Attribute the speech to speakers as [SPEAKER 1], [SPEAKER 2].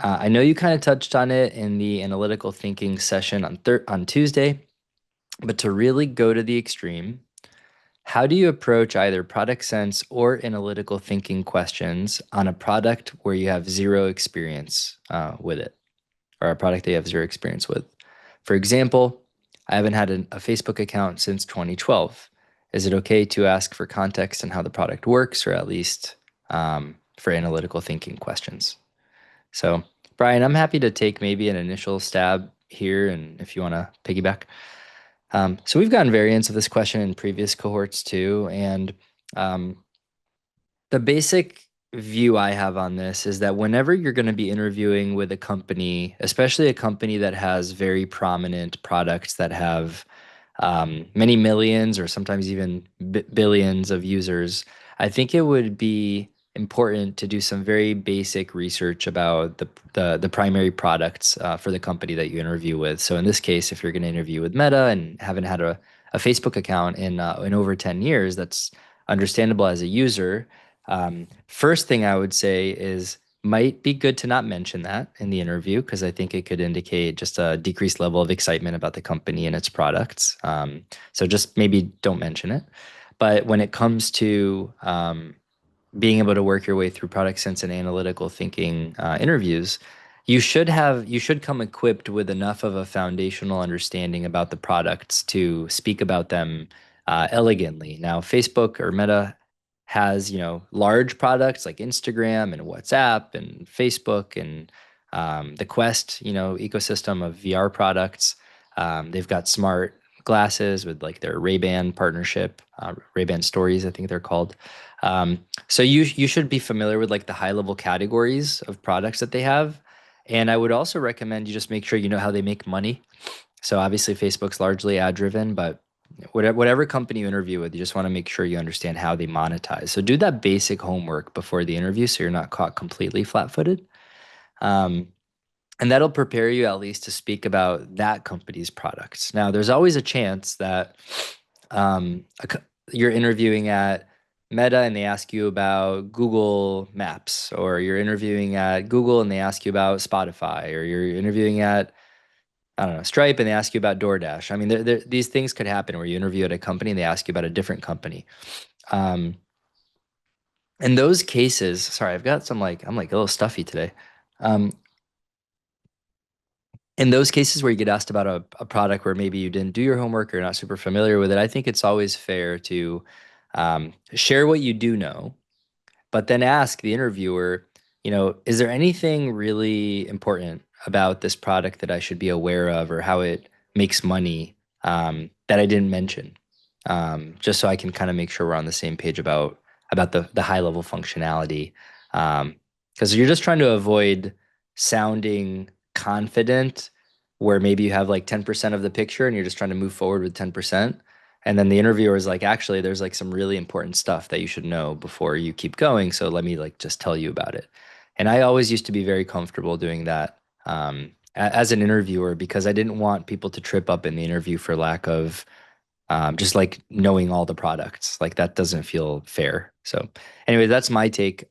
[SPEAKER 1] I know you kind of touched on it in the analytical thinking session on Tuesday, but to really go to the extreme, how do you approach either product sense or analytical thinking questions on a product where you have zero experience with it, or a product that you have zero experience with? For example, I haven't had a Facebook account since 2012. Is it okay to ask for context on how the product works, or at least for analytical thinking questions? So, Brian, I'm happy to take maybe an initial stab here, and if you want to piggyback. So we've gotten variants of this question in previous cohorts too, and um, the basic view I have on this is that whenever you're going to be interviewing with a company, especially a company that has very prominent products that have many millions or sometimes even billions of users, I think it would be important to do some very basic research about the primary products for the company that you interview with. So in this case, if you're going to interview with Meta and haven't had a Facebook account in over 10 years, that's understandable as a user. First thing I would say is might be good to not mention that in the interview because I think it could indicate just a decreased level of excitement about the company and its products. So just maybe don't mention it. But when it comes to being able to work your way through product sense and analytical thinking interviews, you should come equipped with enough of a foundational understanding about the products to speak about them elegantly. Now, Facebook or Meta has, large products like Instagram and WhatsApp and Facebook and the Quest, ecosystem of VR products. They've got smart glasses with like their Ray-Ban partnership, Ray-Ban Stories, I think they're called. So you should be familiar with like the high level categories of products that they have. And I would also recommend you just make sure you know how they make money. So obviously Facebook's largely ad driven, but whatever company you interview with, you just want to make sure you understand how they monetize. So do that basic homework before the interview so you're not caught completely flat-footed. Um, and that'll prepare you at least to speak about that company's products. Now, there's always a chance that um, a co- you're interviewing at Meta and they ask you about Google Maps, or you're interviewing at Google and they ask you about Spotify, or you're interviewing at, I don't know, Stripe and they ask you about DoorDash. I mean, these things could happen where you interview at a company and they ask you about a different company. Um, in those cases, sorry, I've got some like, I'm like a little stuffy today. Um, in those cases where you get asked about a product where maybe you didn't do your homework or you're not super familiar with it, I think it's always fair to share what you do know, but then ask the interviewer, is there anything really important about this product that I should be aware of or how it makes money that I didn't mention? Just so I can kind of make sure we're on the same page about the high level functionality. Because you're just trying to avoid sounding confident where maybe you have like 10% of the picture and you're just trying to move forward with 10%. And then the interviewer is like, actually, there's like some really important stuff that you should know before you keep going. So let me like just tell you about it. And I always used to be very comfortable doing that as an interviewer because I didn't want people to trip up in the interview for lack of just like knowing all the products. Like that doesn't feel fair. So anyway, that's my take.